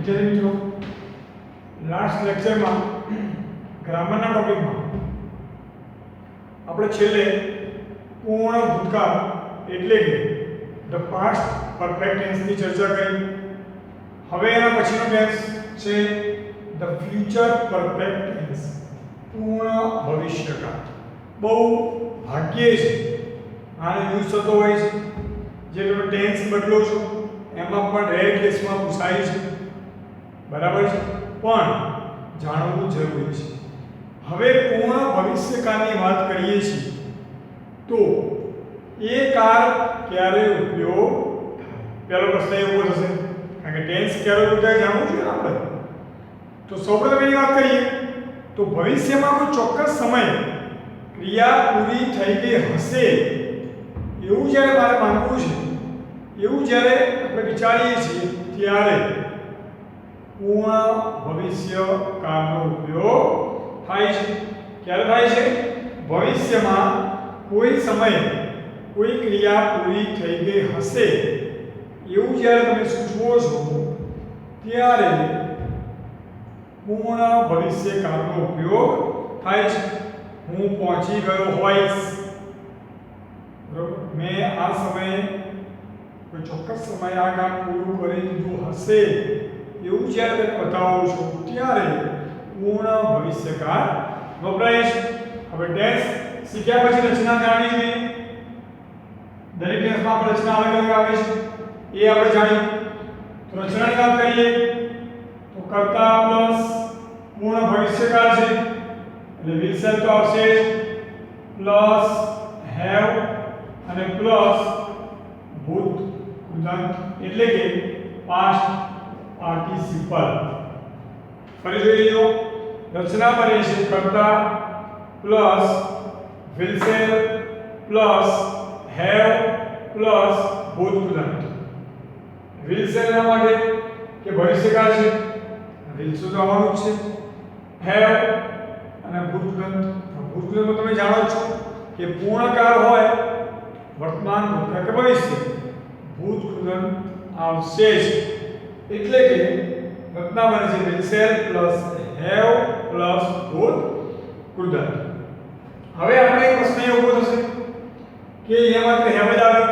વિદ્યાર્થી મિત્રો, લાસ્ટ લેક્ચરમાં ગ્રામરના ટોપિકમાં આપણે છેલ્લે પૂર્ણ ભૂતકાળ એટલે કે ધ પાસ્ટ પરફેક્ટ ટેન્સની ચર્ચા કરી. હવે એના પછીનો ટેન્સ છે ધ ફ્યુચર પરફેક્ટ ટેન્સ, પૂર્ણ ભવિષ્યકાળ. બહુ ભાગ્યે છે આને યુઝ થતો હોય છે. જે તમે ટેન્સ બદલો છો એમાં પણ રેર કેસમાં પૂછાય છે, બરાબર છે, પણ જાણવું જરૂરી છે. હવે પૂર્ણ ભવિષ્યકાળની વાત કરીએ છીએ તો એ કાળ ક્યારે ઉપયોગ થાય? પહેલો પ્રશ્ન એ ઊભો થશે, કારણ કે ટેન્સ ક્યારે ઉપયોગ થાય જાણવું જોઈએ આપણે. તો સૌપ્રથમ એની વાત કરીએ તો ભવિષ્યમાં કોઈ ચોક્કસ સમય ક્રિયા પૂરી થઈ ગઈ હશે એવું જ્યારે મારે માનવું છે, એવું જ્યારે આપણે વિચારીએ છીએ ત્યારે પૂર્ણ ભવિષ્યકાળનો ઉપયોગ થાય છે. ક્યારે થાય છે? ભવિષ્યમાં કોઈ સમયે કોઈ ક્રિયા પૂરી થઈ ગઈ હશે એવું જ્યારે તમે સૂચવો છો ત્યારે પૂર્ણ ભવિષ્યકાળનો ઉપયોગ થાય છે. હું પહોંચી ગયો હોઈશ, બરોબર, મેં આ સમયે કોઈ ચોક્કસ સમયે આ કામ પૂરું કરી દીધું હશે એવું જ્યારે તમે બતાવો છો ત્યારે પૂર્ણ ભવિષ્યકાળ વપરાય છે. હવે ટેન્સ શીખ્યા પછી રચના જાણવી જોઈએ. દરેક ટેન્સમાં આપણે રચના અલગ અલગ આવે છે એ આપણે જાણીએ. તો રચનાની વાત કરીએ તો કર્તા પ્લસ પૂર્ણ ભવિષ્યકાળ છે એટલે વિલ શેલ તો આવશે જ, પ્લસ હેવ અને પ્લસ ભૂત કૃદંત એટલે કે પાસ્ટ પાર્ટિસિપલ. ફરી જોઈ લો, રચના બને છે કર્તા plus will shall plus have plus ભૂત કૃદંત. વિલ શેલ ના માટે કે ભવિષ્યકાળ છે, વિલ શેલ તો આવવાનું જ છે. હેવ અને ભૂત કૃદંત, ભૂત કૃદંત તમે જાણો છો કે પૂર્ણકાળ હોય વર્તમાન ભૂતકાળ કે ભવિષ્ય, ભૂત કૃદંત આવશે જ. એટલે કે રચના બને છે will shall plus have plus ભૂત કૃદંત. હવે આપણે એક પ્રશ્ન એ ઊભો થશે કે અહીંયા માત્ર હેવ જ આવે,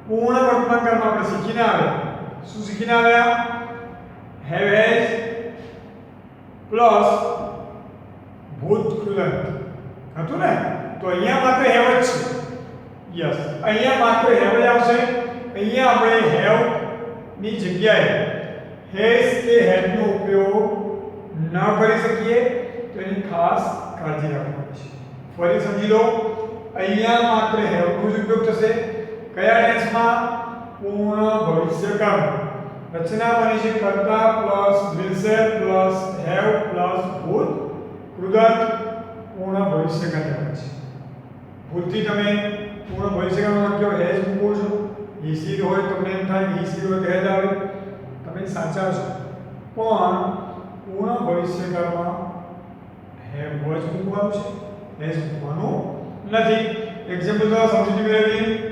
પૂર્ણ વર્તમાનકાળમાં આપણે શીખીને આવ્યા. શું શીખીને આવ્યા? હેવ હેઝ પ્લસ ભૂત કૃદંત હતું ને? તો અહીંયા માત્ર હેવ જ છે. યસ, અહીંયા માત્ર હેવ જ આવશે. અહીંયા આપણે હેવ ની જગ્યાએ હેઝ કે હેડ નો ઉપયોગ ન કરી શકીએ તો એની ખાસ કાળજી રાખવાની છે. ફરી સમજી લો, અહીંયા માત્ર હેવ નો જ ઉપયોગ થશે. કયા ટેન્સમાં? પૂર્ણ ભવિષ્યકાળ. રચના બની છે કર્તા plus will shall plus have plus ભૂત કૃદંત. પૂર્ણ ભવિષ્યકાળ આવે છે. ભૂલથી તમે પૂર્ણ ભવિષ્યકાળનો વાક્ય હેઝ મૂકો છો, હિસીડ હોય તમને એમ થાય કે હિસીડ હોય તો હેઝ આવે, તમે સાચા છો, પણ પૂર્ણ ભવિષ્યકાળમાં હેવ જ મૂકવાનું છે, હેઝ મૂકવાનું નથી. એક્ઝામ્પલ તો સમજી મેળવીએ.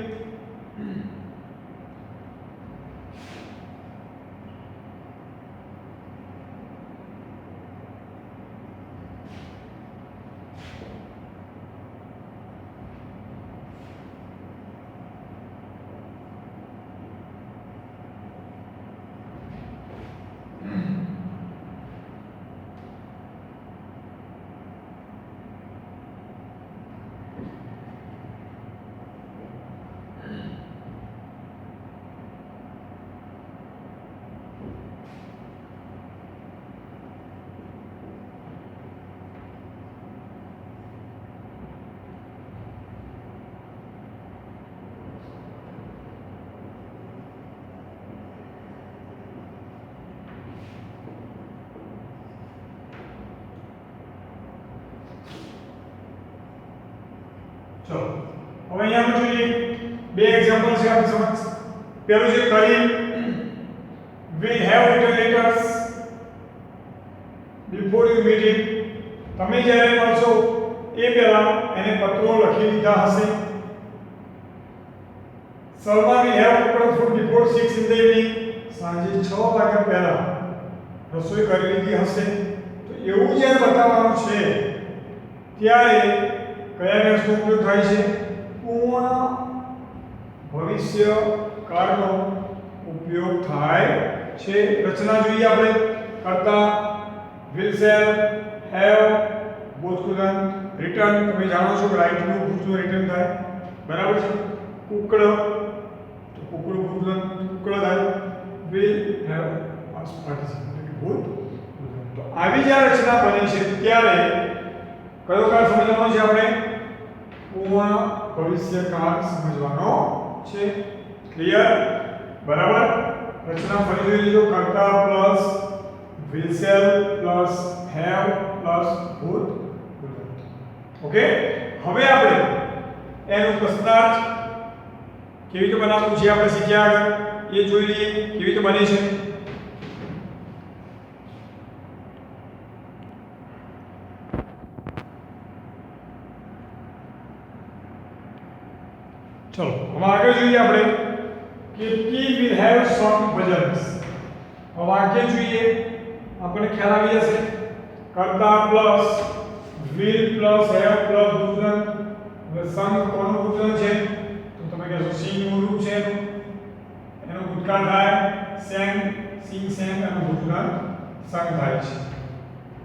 ચલો હવે અહીંયા આપણે જોઈએ બે એક્ઝામ્પલ છે આપણી સમક્ષ. પહેલું છે Karim will have written letters before you meet him. તમે જ્યારે મળશો એ પહેલા એને પત્રો લખી લીધા હશે. Salma will have prepared food before 6 in the evening. સાંજે 6 વાગ્યા પહેલા રસોઈ કરી લીધી હશે તો એવું જ્યારે બતાવવાનું છે ત્યારે કયા કેસનો ઉપયોગ થાય છે પૂર્ણ ભવિષ્યકાળનો ઉપયોગ થાય છે રચના જોઈએ આપણે કરતા will shall have both couldn't return તમે જાણો છો કે રાઈટ નું ભૂતનું રિટર્ન થાય બરાબર છે કુકડ તો કુકડ ભૂતનું કુકડ થાય will have past participle ભૂત તો આવી જ્યારે રચના બની છે ત્યારે કયો કાળ સમજવાનો છે આપણે પૂર્ણ ભવિષ્યકાળ સમજવાનો છે ક્લિયર બરાબર રચના ફરી જોઈ લીધો કરતા plus will shall plus have plus would okay હવે આપણે એનું પ્રશ્નાર્થ કેવી રીતે બનાવવું છે આપણે શીખ્યા આગળ એ જોઈ લઈએ કેવી રીતે બને છે चलो हम आगे જોઈએ આપણે કે he will have some vowels હવે વાક્ય જોઈએ આપણે ખ્યાલ આવી જશે કરતા plus will plus have plus ભૂતગળ હવે સંગ કોનું ભૂતગળ છે તો તમે કહેશો સિંગ નું રૂપ છે એનો ભૂતકાળ થાય sang sing sang એનો ભૂતકાળ સંગ થાય છે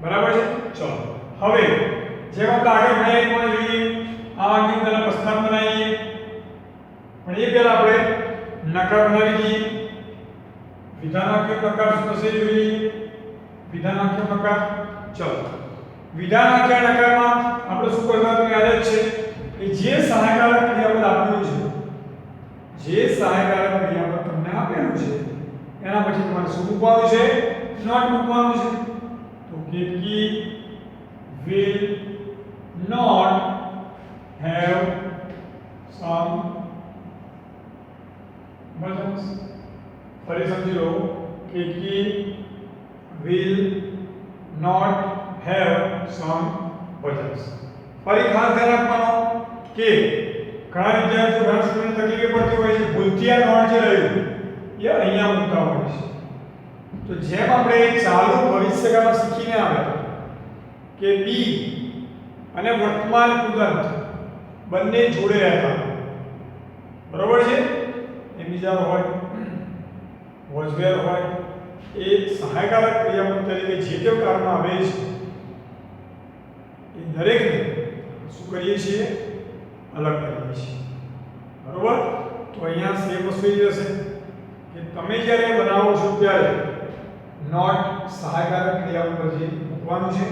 બરાબર છે ચલો હવે જેમ આપણે આગળ ભણ્યા એ પણ જોઈએ આ વાક્યનું પહેલા પ્રસ્તાવ બનાવીએ પણ એ પહેલા આપણે નકાર બનાવી દઈએ વિધાનાત્મક નકાર શું થશે જોઈએ વિધાનાત્મક નકાર ચલો વિધાનાત્મક નકારમાં આપણે શું કરવાનું યાદ જ છે કે જે સહાયકારક ક્રિયાપદ આપેલું છે જે સહાયકારક ક્રિયાપદ તમને આપેલું છે એના પછી તમારે શું મૂકવાનું છે નોટ મૂકવાનું છે તો Ketaki will not have some vowels ફરી સમજી લો કે he will not have some vowels ફરી ખાસ ધ્યાન આપવાનું કે ઘણા વિદ્યાર્થીઓ ઘણા સ્ટુડન્ટ તકલીફ પડતી હોય છે ભૂલથી આ નોટ જે રહ્યું એ અહીંયા મૂકતા હોય છે તો જેમ આપણે ચાલુ ભવિષ્યકાળમાં શીખીને આવ્યા કે બી અને વર્તમાન કૃદંત બંને જોડે રહેતા બરોબર છે એમિજાર હોય વોઝવેર હોય એ સહાયકારક ક્રિયાપદ તરીકે જે તે કાળમાં આવે છે એ દરેકને શું કરીએ છીએ અલગ કરીએ છીએ બરોબર તો અહીંયા સેમ વસ્તુ એ રહેશે કે તમે જ્યારે બનાવો છો ત્યારે નોટ સહાયકારક ક્રિયાપદ પછી મૂકવાનું છે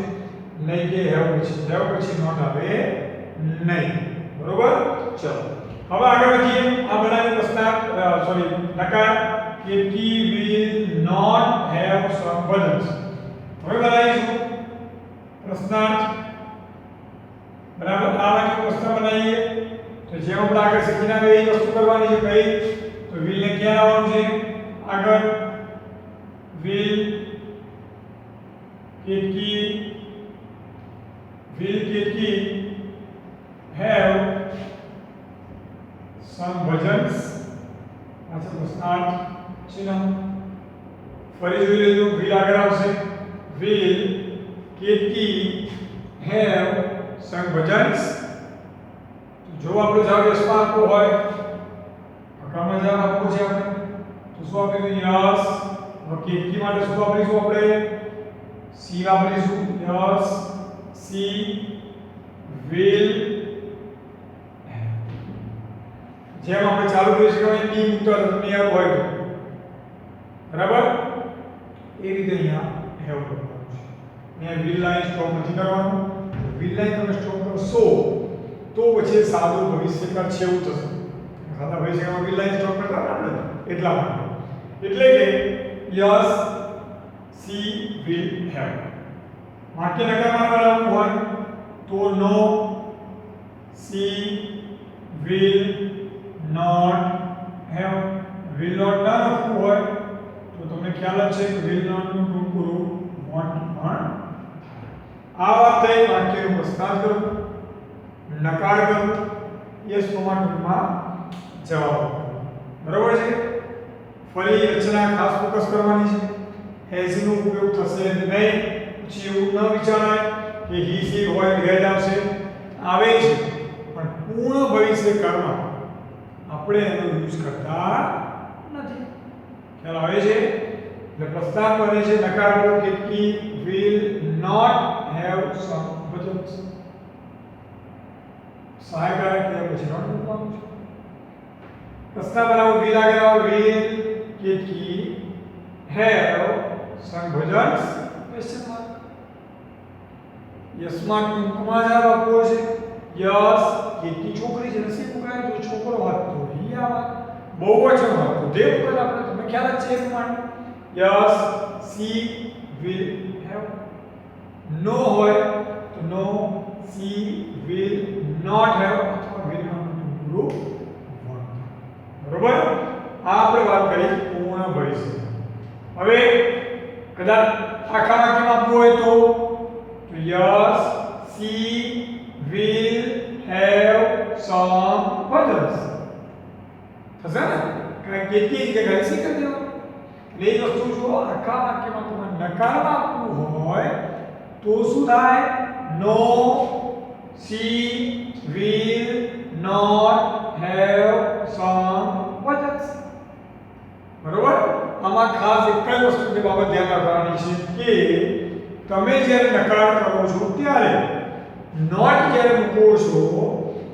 નહીં કે હેવ પછી નોટ આવે નહીં બરોબર ચલો હવે આગળ વધીએ આ બનાવી પ્રસ્તાવ સોરી નકાર કે he will not have some vowels હવે બનાવીશું પ્રશ્નાર્થ બરાબર આ વાક્ય પ્રશ્ન બનાવીએ તો જેમ આપણે આગળ શીખીને આવે એ વસ્તુ કરવાની છે કઈ તો will ને ક્યાં આવવાનું છે આગળ will Ketaki have some vowels अच्छा प्रश्नार्थ चिन्ह ફરી જોઈ લેજો will આગળ આવશે will Ketaki have some vowels જો આપણો જવાબ યસમાં આપવો હોય હકામાં જવાબ આપવો છે આપણે તો શું આપીશું યસ હવે કેતકી માટે શું વાપરીશું આપણે સી વાપરીશું યસ સી will જેમ આપણે ચાલુ કરી શકીએ બી મુક્ત નિયમ હોય બરાબર એ રીતે અહીંયા હેવ કરવાનું છે અહીંયા will લાઈન સ્ટોપ નથી કરવાનું will લાઈન તમે સ્ટોપ કરશો તો પછી સાદું ભવિષ્યકાળ છે એવું થશે સાદા ભવિષ્યકાળમાં will લાઈન સ્ટોપ કરતા આપણે એટલા માટે એટલે કે યસ સી will have વાક્ય નકારમાં બનાવવું હોય તો નો C will not have will not ના લખવું હોય તો તમને ખ્યાલ જ છે કે will not નું ટૂંકું રૂપ want પણ આ વાત થઈ વાક્યનું પ્રસ્તાવ કરો નકાર કરો યસ નોમાં ટૂંકમાં જવાબ આપો બરોબર છે ફરી રચના ખાસ ફોકસ કરવાની છે હેઝ નો ઉપયોગ થશે નહીં. પછી એવું ન વિચારાય કે હી સી હોય હેડ આવશે, આવે છે પણ પૂર્ણ ભવિષ્યકાળમાં આપણે એનો યુઝ કરતા નથી. ખ્યાલ આવે છે? એટલે પ્રસ્તાવ બને છે નકારાત્મક કે he will not have some budget. સહાયકારક ક્રિયા પછી નોટ મૂકવાનું છે. પ્રસ્તાવ બનાવો will આગળ આવો will કે he have some budgets question mark. Yes માં ટૂંકમાં જવાબ આપવો છે. યસ કેટલી છોકરી છે નસીબ મુકાય તો છોકરો હોત તો હી આવે, બહુવચન હોત તો they ઉપર આપણે તમને ખ્યાલ જ છે એ પ્રમાણે. Yes she will have, no હોય તો no she will not have અથવા will not પૂરું વોન્ટ. બરોબર? આ આપણે વાત કરી પૂર્ણ ભવિષ્ય. હવે કદાચ આખા વાક્યમાં આપવું હોય તો yes she will have some budgets થશે ને, કારણ કે કેટલી જગ્યાએ સી કરી દેવાનું. એટલે એ વસ્તુ જો આખા વાક્યમાં તમારે નકારમાં આપવું હોય તો શું થાય? no she will not have some budgets. બરોબર? આમાં ખાસ એક જ વસ્તુની બાબત ધ્યાન રાખવાની છે કે તમે જ્યારે નકાર કરો છો ત્યારે નોટ જ્યારે મૂકો છો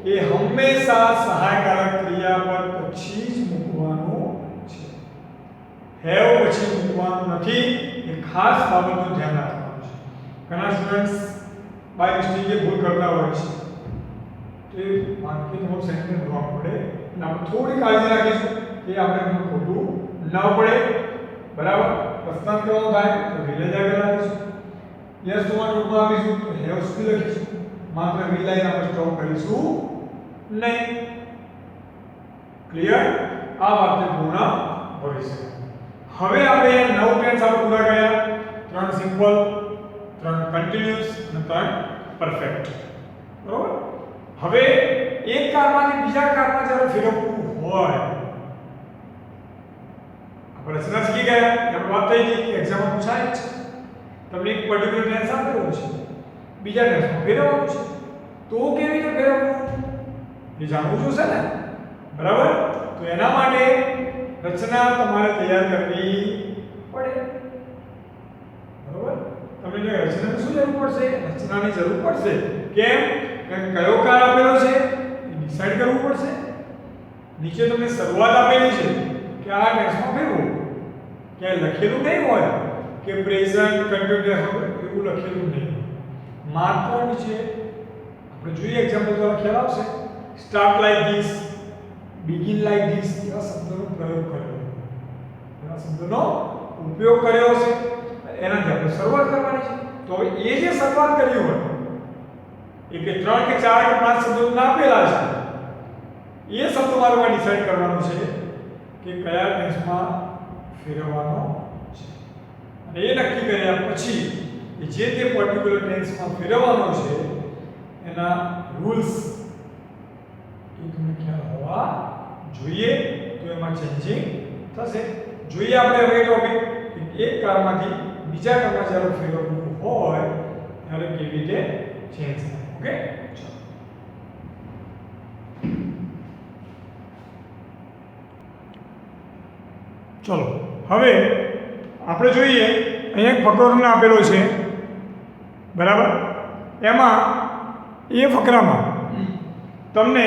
એ હંમેશા સહાયકારક ક્રિયાપદ પછી જ મૂકવાનું છે. હેવ પછી મૂકવાનું નથી. એ ખાસ બાબતનું ધ્યાન રાખવાનું છે. ઘણા સ્ટુડન્ટ્સ બાય મિસ્ટેક ભૂલ કરતા હોય છે કે વાક્ય તમારું સેન્ટેન્સ રોંગ પડે અને આપણે થોડી કાળજી રાખીશું કે આપણે એમાં ખોટું ન પડે. બરાબર? પ્રસ્તાવ કરવાનો થાય તો વિલેજ આગળ રાખીશું. યસ તમારે ટૂંકમાં આપીશું તો હેવ સુધી લખીશું. માત્ર વી લાઈન આપણે સ્ટોપ કરીશું નહીં. ક્લિયર? આ વાક્ય પૂર્ણ ભવિષ્ય. હવે આપણે 9 ટેન્સ આપણે પૂરા કર્યા. 3 સિમ્પલ, 3 કન્ટિન્યુઅસ અને 3 પરફેક્ટ. બરોબર? હવે એક કાળમાંથી બીજા કાળમાં જ્યારે ફેરવવું હોય આપણે રચના શીખી ગયા. આપણે વાત થઈ ગઈ કે એક્ઝામમાં પૂછાય છે. તમને એક પર્ટિક્યુલર ટેન્સ આપેલું છે, બીજા ટેન્સમાં ફેરવવાનું છે, તો કેવી રીતે ફેરવવું એ જાણવું જોશે ને. બરાબર? તો એના માટે રચના તમારે તૈયાર કરવી પડે. બરાબર? તમને રચનાની શું જરૂર પડશે? રચનાની જરૂર પડશે. કેમ? કે કયો કાળ આપેલો છે એ ડિસાઈડ કરવું પડશે. નીચે તમને શરૂઆત આપેલી છે કે આ ટેન્સમાં ફેરવો, ક્યાંય લખેલું નહીં હોય કે પ્રેઝન્ટ કન્ટિન્યુઅસ એવું લખેલું નહીં. માત્ર નીચે આપણે જોઈએ એક્ઝામ્પલ દ્વારા ખ્યાલ આવશે. Start like this, begin like this એવા શબ્દોનો પ્રયોગ કર્યો, એવા શબ્દોનો ઉપયોગ કર્યો છે. એનાથી આપણે શરૂઆત કરવાની છે. તો હવે એ જે શરૂઆત કરી હોય એ કે 3 કે 4 કે 5 શબ્દો આપેલા છે એ શબ્દો મારે ડિસાઈડ કરવાનું છે કે કયા ટેન્સમાં ફેરવવાનો છે. અને એ નક્કી કર્યા પછી જે તે પર્ટિક્યુલર ટેન્સમાં ફેરવવાનો છે એના રૂલ્સ એ તમને ખ્યાલ હોવા જોઈએ. તો એમાં ચેન્જિંગ થશે. જોઈએ આપણે હવે ટોપિક એક કાળમાંથી બીજા કાળમાં જ્યારે ફેરવવું હોય ત્યારે કેવી રીતે ચેન્જ થાય. ઓકે, ચલો હવે આપણે જોઈએ અહીંયા એક ફકરો તમને આપેલો છે. બરાબર? એમાં એ ફકરામાં તમને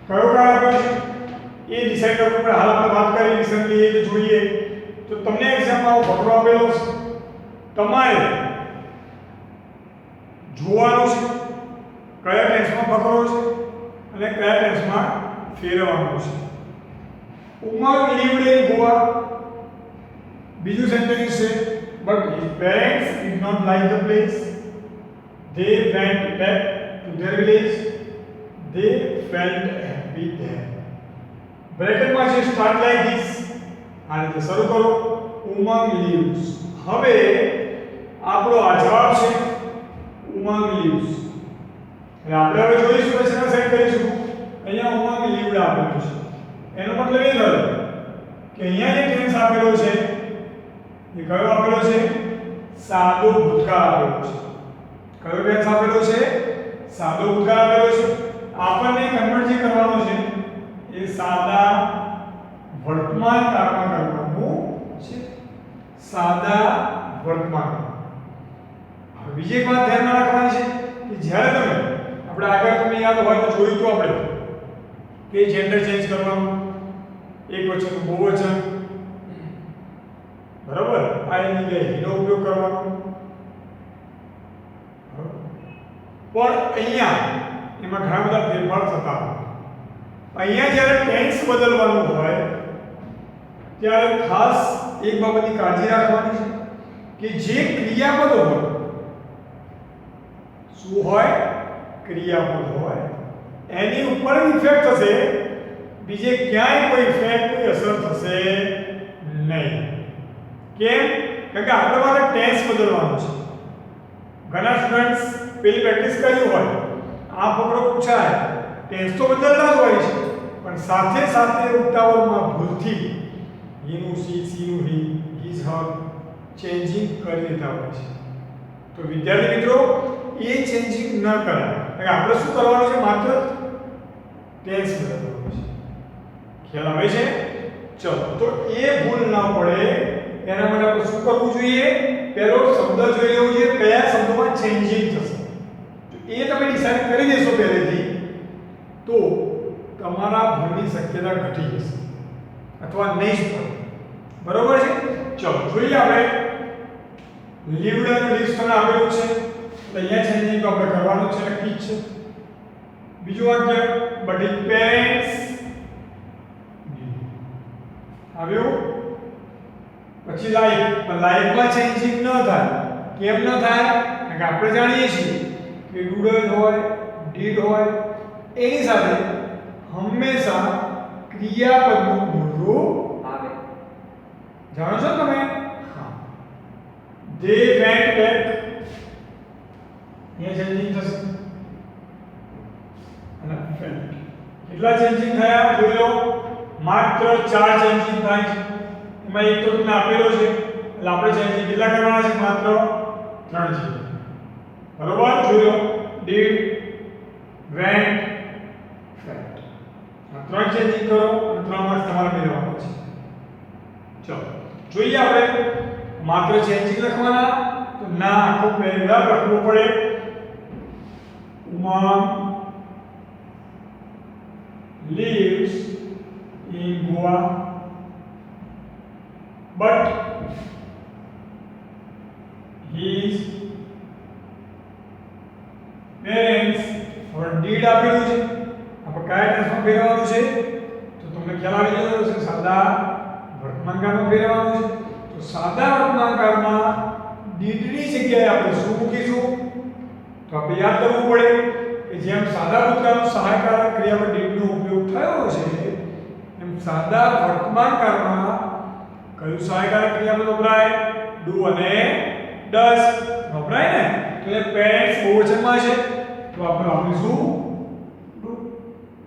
કયો કાળ આપ્યો છે એ ડિસાઈડ કરવું પડે. હાલ આપણે વાત કરી રિસન્ટલી એ જોઈએ તો તમને એક્ઝામમાં આવો ફકરો આપેલો છે. તમારે જોવાનું છે કયા ટેન્સમાં ફકરો છે અને કયા ટેન્સમાં ફેરવવાનું છે. ઉમંગ lived in Goa. બીજું સેન્ટેન્સ છે but his parents did not like the place. They went back to their village. They felt happy there. બ્રેકેટમાં છે સ્ટાર્ટ લાઈક ધીસ. આ રીતે શરૂ કરો. ઉમંગ lives. હવે આપણો આ જવાબ છે ઉમંગ lives. એટલે આપણે હવે જોઈશું રચના સેટ કરીશું. અહીંયા ઉમંગ lived આપેલું છે. એનો મતલબ એ થયો કે અહીંયા જે ટેન્સ આપેલો છે એ એ કયો આપેલો છે? સાદો ભૂતકાળ આપેલો છે. કયો ટેન્સ આપેલો છે? સાદો ભૂતકાળ આપેલો છે. આપણને કન્વર્ટ જે કરવાનો છે એ સાદા વર્તમાન કાળમાં કરવાનું છે. સાદા વર્તમાન. હવે બીજી એક વાત ધ્યાનમાં રાખવાની છે કે જ્યારે આપણે આગળ તમને યાદ હોય તો જોયું તો આપણે કે જેન્ડર ચેન્જ કરવાનું, એક વચનનું બહુવચન, બરાબર, આ એની કે હીનો ઉપયોગ કરવાનો. પણ અહીંયા એમાં ઘણા બધા ફેરફાર થતા હોય. અહીંયા જ્યારે ટેન્સ બદલવાનું હોય ત્યારે ખાસ એક બાબતની કાળજી રાખવાની છે કે જે ક્રિયાપદ હોય, શું હોય? ક્રિયાપદ હોય, એની ઉપર ઇફેક્ટ થશે, બીજે ક્યાંય કોઈ ઇફેક્ટ, કોઈ અસર થશે નહીં. કેમ? કારણ કે આપણે મારે ટેન્સ બદલવાનું છે. ઘણા સ્ટુડન્ટ્સ પેલી પ્રેક્ટિસ કર્યું હોય, આ ફકરો પૂછાય, ટેન્સ તો બદલતા જ હોય છે, પણ સાથે સાથે ઉતાવળમાં ભૂલથી હીનું સી, સીનું હી, હીઝ હર ચેન્જિંગ કરી દેતા હોય છે. તો વિદ્યાર્થી મિત્રો એ ચેન્જિંગ ન કરાય. આપણે શું કરવાનું છે? માત્ર ટેન્સ બદલવાનું છે. ખ્યાલ આવે છે? ચલો, તો એ ભૂલ ન પડે એના માટે આપણે શું કરવું જોઈએ? પહેલો શબ્દ જોઈ લેવું જોઈએ કયા શબ્દમાં ચેન્જિંગ થશે. એ તમે ડિસાઈડ કરી દેશો પહેલેથી તો તમારા ભૂલની શક્યતા ઘટી જશે અથવા નહીં જ પડે. બરોબર છે? ચલો જોઈએ આપણે. લીવડ અને લીવ્સ તમને આપેલું છે, તો અહીંયા ચેન્જિંગ તો આપણે કરવાનું છે, નક્કી જ છે. બીજું વાક્ય, બટ હિઝ પેરેન્ટ્સ આવ્યું. પછી લાઈફ, પણ લાઈફમાં ચેન્જિંગ ન થાય. કેમ ન થાય? કારણ કે આપણે જાણીએ છીએ કે ડુડ હોય, ડીડ હોય, એની સાથે હંમેશા ક્રિયાપદનું મૂળરૂપ આવે. જાણો છો તમે? હા. They went back. અહીંયા ચેન્જિંગ થશે. અને felt. કેટલા ચેન્જિંગ થયા જોઈ લો. માત્ર 4 ચેન્જિંગ થાય છે. એમાં એક તો તમને આપેલો છે, એટલે આપણે ચેન્જિંગ કેટલા કરવાના છે? માત્ર 3 છે. બરોબર? જોઈ લો. did, went, felt. આ 3 ચેન્જિંગ કરો અને 3 માર્ક્સ તમારે મેળવવાના છે. ચલો જોઈએ આપણે. માત્ર ચેન્જિંગ લખવાના તો ના, આખો પેરેગ્રાફ લખવો પડે. ઉમંગ lives in Goa, but his parents और did આપેલું છે. આપણે કયા ટેન્સમાં ફેરવવાનું છે? તો તમને ખ્યાલ આવી ગયો છે, સાદા વર્તમાન કાળમાં ફેરવવાનું છે. તો સાદા વર્તમાન કાળમાં did ની જગ્યાએ આપણે શું મૂકીશું? તો આપણે યાદ કરવું પડે કે જેમ સાદા ભૂતકાળનો સહાયકારક ક્રિયામાં did નો ઉપયોગ થયો છે, એમ સાદા વર્તમાન કાળમાં કયું સહાયકારક ક્રિયાપદ વપરાય? do અને does વપરાય ને. તો એ પેરેન્ટ્સ બહુવચનમાં છે, તો આપણે વાપરીશું do.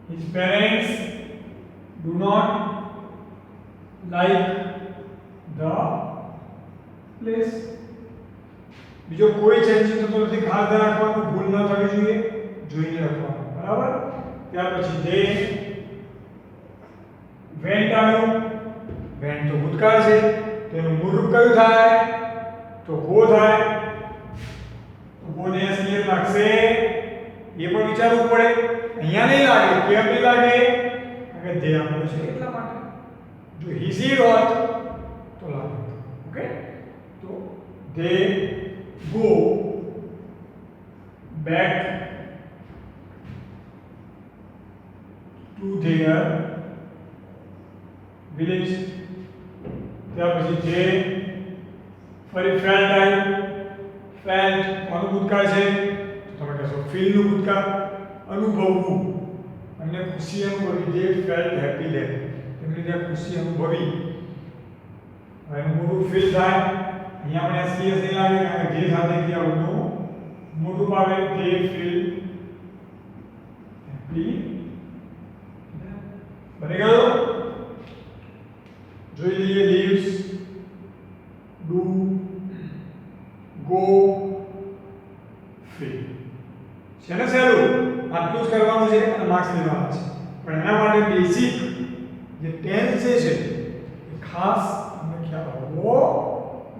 His parents do not like the place. બીજો કોઈ ચેન્જિંગ થતો નથી, ખાસ ધ્યાન રાખવાનું, ભૂલ ન થવી જોઈએ, જોઈને લખવાનું. બરાબર? ત્યાર પછી they went આવ્યું. went તો ભૂતકાળ છે, તેનું મૂળરૂપ કયું થાય? તો go થાય. તો go ને ક્લિયર લાગશે, એ પણ વિચારવું પડે. અહીંયા નહીં લાગે. કેમ નહીં લાગે? કારણ કે they આપણું છે એટલા માટે. જો he said હોત તો લાગે. ઓકે? તો they go back to their village. ત્યાર પછી જે ફરી felt આવ્યું. felt કોનું ભૂતકાળ છે? તો તમે કહેશો feel નું ભૂતકાળ. અનુભવવું, અને ખુશી અનુભવી. they felt happy there. તેમની ત્યાં ખુશી અનુભવી. હવે એનું મૂળરૂપ feel થાય. અહીંયા આપણે એસપીએસ નહીં લાગે, કારણ કે જે સાથે ક્રિયાપદનું મૂળરૂપ આવે. they feel happy. બની ગયો? જોઈ લઈએ. lives, do, ગો ફ્રી છે ને સહેલું આટલું જ કરવાનું છે અને માર્ક્સ લેવાના છે પણ એના માટે બેઝિક જે ટેન્સ છે એ ખાસ તમને ખ્યાલ હોવો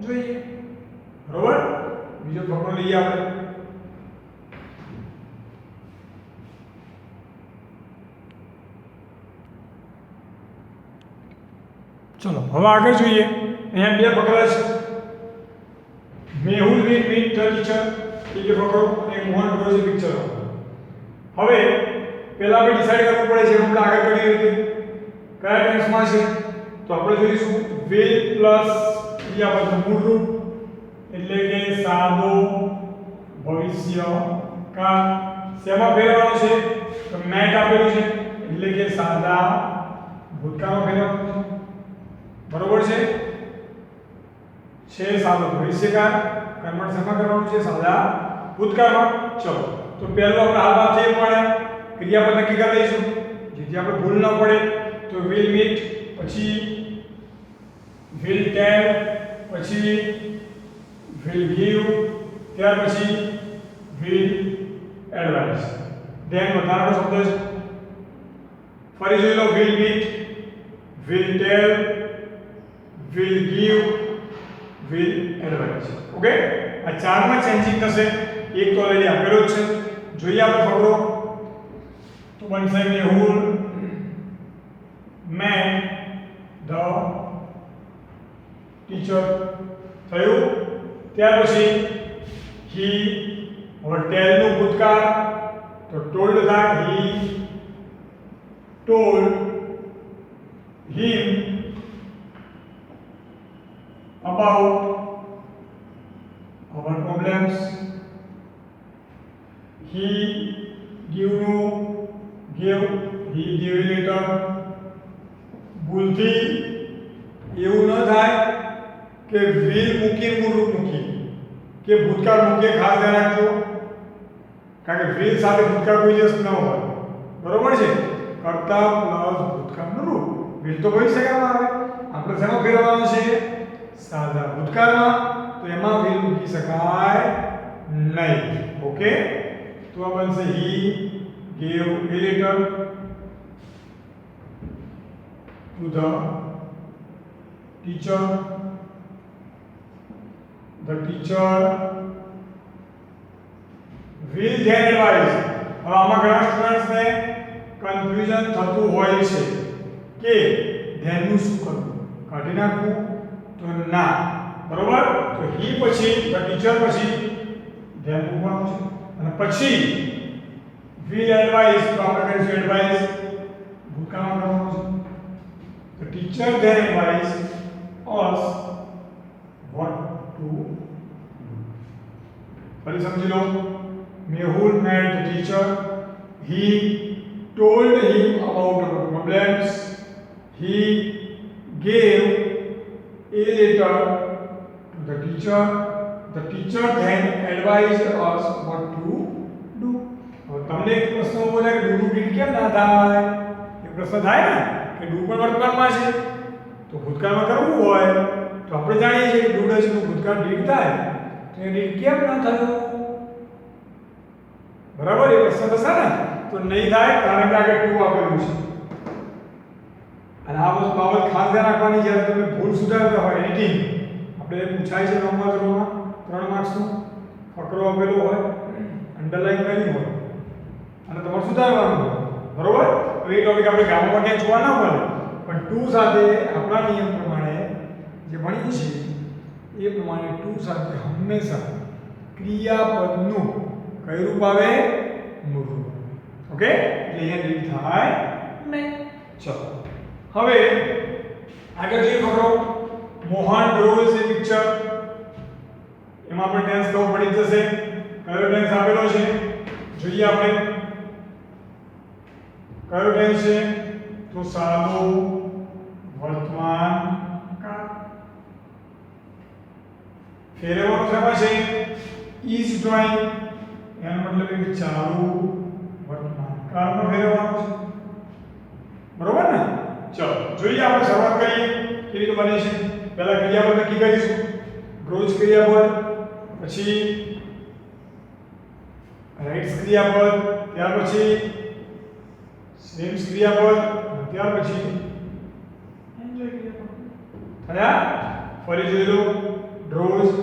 જોઈએ બરોબર બીજો ફકરો લઈએ આપણે ચલો હવે આગળ જોઈએ અહીંયા બે ફકરા છે Mehul will meet the teacher એ જે ફકરો અને મોહન રોજ પિક્ચર હવે પહેલા આપણે ડિસાઈડ કરવું પડે છે આપણે આગળ કઈ રીતે કયા ટેન્સમાં છે તો આપણે જોઈશું will પ્લસ ક્રિયાપદ મૂળ રૂપ એટલે કે સાદો ભવિષ્ય કાળ શેમાં ફેરવવાનું છે તો મેટ આપેલું છે એટલે કે સાદા ભૂતકાળમાં ફેરવવાનું છે બરોબર છે સાદો ભવિષ્યકાળ કર્મઠ શેમાં કરવાનું છે સાદા ભૂતકાળમાં ચલો તો પહેલું આપણે હાલમાં તે પણ ક્રિયાપદ નક્કી કરી લઈશું જેથી આપણે ભૂલ ન પડે તો will meet પછી will tell પછી will give ત્યાર પછી will advise then વધારાનો શબ્દ છે ફરી જોઈ લો will meet will tell will give will advise okay આ ચારમાં ચેન્જિંગ થશે એક તો ઓલરેડી આપેલો જ છે જોઈએ આપણે ફકરો તો બનશે મેહુલ met the teacher થયું ત્યાર પછી he or tell નું ભૂતકાળ તો told થાય he told him about our problems he gave he gave later ભૂલથી એવું ન થાય કે will મૂકી મૂળ મૂકી કે ભૂતકાળ મૂકી ખાસ ધ્યાન રાખજો કારણ કે will સાથે ભૂતકાળ કોઈ દિવસ ન હોય બરોબર છે કર્તા પ્લસ ભૂતકાળનું રૂપ will તો ભવિષ્યકાળમાં આવે આપણે શેમાં ફેરવવાનું છે સાદા ભૂતકાળમાં તો એમાં will મૂકી શકાય નહીં ઓકે તો આ બનશે he gave a letter to the teacher will then advise હવે આમાં ઘણા સ્ટુડન્ટ્સને કન્ફ્યુઝન થતું હોય છે કે ધ્યાનનું શું કરવું કાઢી નાખવું તો ના બરોબર તો he પછી the teacher પછી ધ્યાન મૂકવાનું છે અને પછી will advise તો આપણે કહીશું advise ભૂતકાળમાં કરવાનું છે The teacher then advised us what to do. फरी समझ लो Mehul met the teacher. He told him about our problems. He gave a letter to the teacher. The teacher then advised us what to do. और तुमने एक प्रश्न बोला कि do do केम ना થાય એક પ્રશ્ન થાય ને કે ડુ પણ વર્તમાનમાં છે તો ભૂતકાળમાં કરવું હોય તો આપણે જાણીએ છીએ કે ડુ ડઝ નું ભૂતકાળ ડીડ થાય તો એ ડીડ કેમ ના થયું બરાબર એ પ્રશ્ન થશે ને તો નહીં થાય કારણ કે આગળ ટુ આપેલું છે અને આ વસ્તુ બાબત ખાસ ધ્યાન રાખવાની જ્યારે તમે ભૂલ સુધારતા હોય એડિટિંગ આપણે પૂછાય છે નવમા ધોરણમાં 3 માર્ક્સનું ફકરો આપેલો હોય અંડરલાઈન કરી હોય અને તમારે સુધારવાનું હોય બરોબર તો એ ટોપિક આપણે ગામમાં ક્યાંય જોવા ના મળે પણ ટુ સાથે આપણા નિયમ પ્રમાણે જે ભણીએ છીએ એ પ્રમાણે ટુ સાથે હંમેશા ક્રિયાપદનું કયું રૂપ આવે મૂળ રૂપ ઓકે એટલે અહીંયા ડીડ થાય નહીં ચલો હવે આગળ જે ખબરો મોહન ડ્રોઝ એ પિક્ચર એમાં આપણે ટેન્સ ખબર પડી જશે કયો ટેન્સ આપેલો છે જોઈએ આપણે કયો ટેન્સ છે તો સાદો વર્તમાન કાળ ફેરવવાનું શેમાં છે ઇઝ ડ્રોઈંગ એનો મતલબ કે ચાલુ વર્તમાન કાળમાં ફેરવવાનું છે બરોબર ને ચલો જોઈએ આપણે શરૂઆત કરીએ કેવી રીતે બને છે પહેલા ક્રિયાપદ નક્કી કરીશું રોજ ક્રિયાપદ પછી રાઇટ્સ ક્રિયાપદ, ત્યાર પછી સ્વિમ્સ ક્રિયાપદ, ત્યાર પછી એન્જોય ક્રિયાપદ થયા. ફરી જોઈ લો. ડ્રોઝ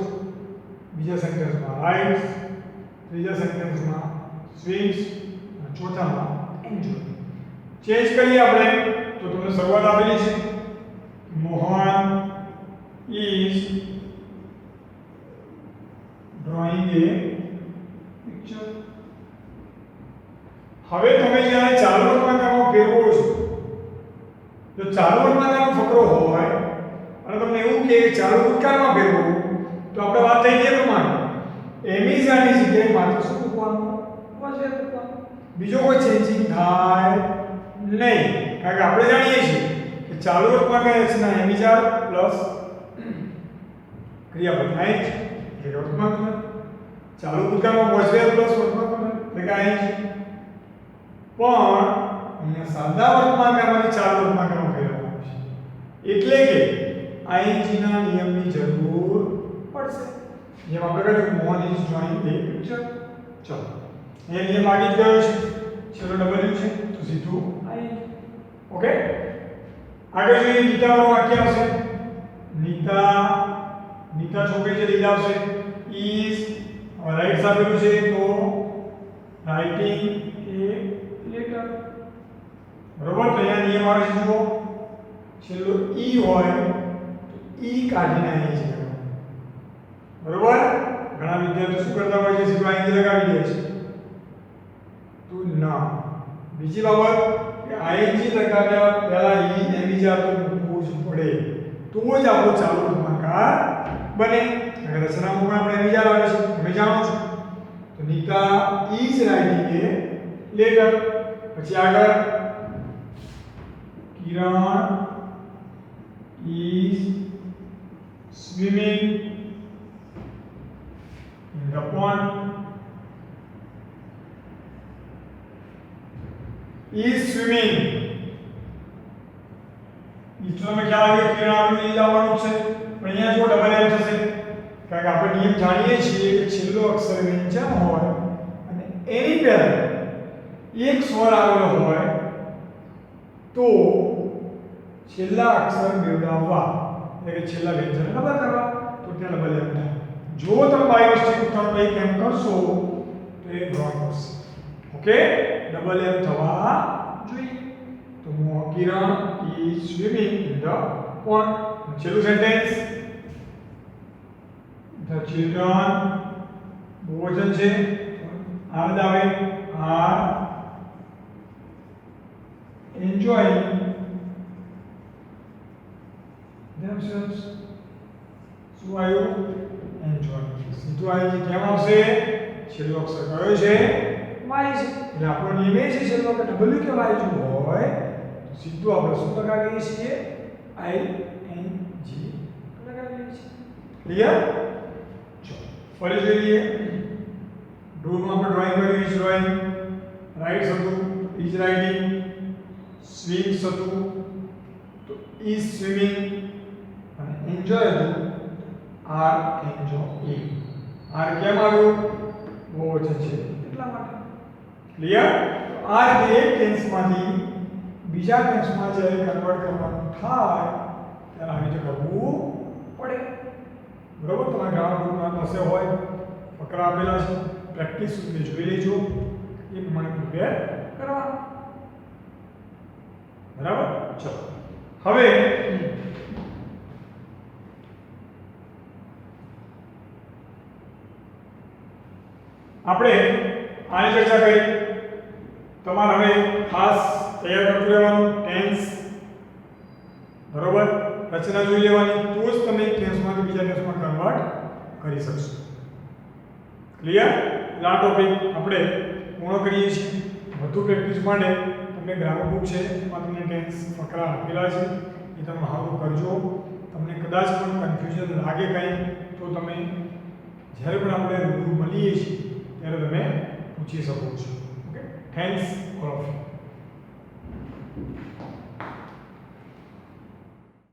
બીજા સેન્ટેન્સમાં રાઇટ્સ, ત્રીજા સેન્ટેન્સમાં સ્વિમ્સ, અને ચોથામાં એન્જોય. ચેન્જ કરીએ આપણે તો તમને શરૂઆત આપેલી છે Mohan is drawing a picture. હવે તમે જ્યારે ચાલુ વર્તમાનમાં ફેરવો છો, જો ચાલુ વર્તમાનનો ફકરો હોય અને તમને એવું કે ચાલુ ભૂતકાળમાં ફેરવો, તો આપણે વાત થઈ ગઈ પ્રમાણે એમિઝાની જગ્યાએ માત્ર શું મૂકવાનું? was મૂકવાનું. બીજો કોઈ ચેન્જિંગ થાય નહીં, કારણ કે આપણે જાણીએ છીએ કે ચાલુ વર્તમાન રચના એમિઝા પ્લસ ક્રિયાપદ થાય છે એટલે વર્તમાન ક્રિયા. ચાલુ ભૂતકાળમાં was પ્લસ વર્તમાન ક્રિયા એટલે કે અહીં છે. પણ અહીંયા સાદા વર્તમાન ક્રિયામાંથી ચાલુ વર્તમાન ક્રિયામાં ફેરવવાનું છે, એટલે કે ing ના નિયમની જરૂર પડશે. જેમ આપણે કહ્યું Mohan is drawing A picture. ચલો એ નિયમ આગળ જ ગયો છે, છેલ્લો ડબલ્યુ છે તો સીધું ing. ઓકે, આગળ જોઈએ. નીતાનું વાક્ય આવશે. નીતા છોકરી છે લીધા આવશે. ઇઝ રાઇટ્સ આપેલું છે તો રાઇટિંગ એ લેટર. બરોબર, તો અહીંયા નિયમ આવે છે જો છેલ્લો ઈ હોય તો ઈ કાઢીને અહીં છે. બરોબર, ઘણા વિદ્યાર્થીઓ શું કરતા હોય છે, સીધું અહીં લગાવી દે છે. તો ના, બીજી બાબત કે ing લગાવ્યા પહેલા ઈ એમિઝા તો મૂકવું જ પડે, તો જ આપણો ચાલુ વર્તમાનકાર બને. અગર રચનામાં આપણે એમિઝા આવે છે તમે જાણો છો. તો Nita is writing a letter. પછી આગળ Kiran is swimming in the pond. Is swimming. ઈચોમાં ખ્યાલ આવ્યો કિરણ આપણે લઈ જવાનું છે, પણ અહીંયા જો ડબલ એમ થશે, કારણ કે આપણે નિયમ જાણીએ છીએ કે છેલ્લો અક્ષર વ્યંજન હોય અને એની પહેલા એક સ્વર આવેલો હોય તો છેલ્લા અક્ષર મેળવવા એટલે કે છેલ્લા વ્યંજન ડબલ કરવા, તો ત્યાં ડબલ એમ થાય. જો તમે બાય મિસ્ટેક તમે એક એમ કરશો તો એ રોંગ કરશે. ઓકે, ડબલ એમ થવા જોઈએ. તો Kiran is swimming in the pond. છેલ્લું સેન્ટેન્સ ધ ચિલ્ડ્રન બહુવચન છે, આર આવે આર એન્જોયિંગ themselves. શું આવ્યું? એન્જોય. સીધું અહીં કેમ આવશે? છેલ્લો અક્ષર કયો છે? y છે. એટલે આપણો નિયમ એ છે છેલ્લો કે w કે y જો હોય તો સીધું આપણે શું લગાવીએ છીએ? ing લગાવીએ છીએ. ક્લિયર? ચલો ફરી જોઈએ. ડૂનું આપણે ડ્રોઈંગ કર્યું, ઇઝ ડ્રોઈંગ. રાઇટ્સ હતું, ઇઝ રાઇટિંગ. સ્વિમ્સ હતું તો ઇઝ સ્વિમિંગ. અને એન્જોય હતું આર એન્જોયિંગ. આર કેમ આવ્યું? બહુવચન છે એટલા માટે. ક્લિયર? આ રીતે એક ટેન્સમાંથી બીજા ટેન્સમાં જ્યારે કન્વર્ટ કરવાનું થાય ત્યારે આવી રીતે કરવું પડે. બરોબર, તમારા ગ્રામર બુકમાં પાસે હોય ફકરા આપેલા છે, પ્રેક્ટિસ સુધી જોઈ લેજો, એ પ્રમાણે પ્રિપેર કરવા. બરાબર, ચલો હવે આપણે આની ચર્ચા કરી. તમારે હવે ખાસ તૈયાર કરતું રહેવાનું ટેન્સ. બરોબર, રચના જોઈ લેવાની, તો જ તમે એક ટેન્સમાંથી બીજા ટેન્સમાં કન્વર્ટ કરી શકશો. ક્લિયર? આ ટોપિક આપણે પૂર્ણ કરીએ છીએ. વધુ પ્રેક્ટિસ માટે તમને ગ્રામર બુક છે, એમાં તમને ટેન્સ ફકરા આપેલા છે, એ તમે હારું કરજો. તમને કદાચ પણ કન્ફ્યુઝન લાગે કંઈ તો તમે જ્યારે પણ આપણે રૂબરૂ મળીએ છીએ ત્યારે તમે પૂછી શકો છો. Okay, thanks all of you.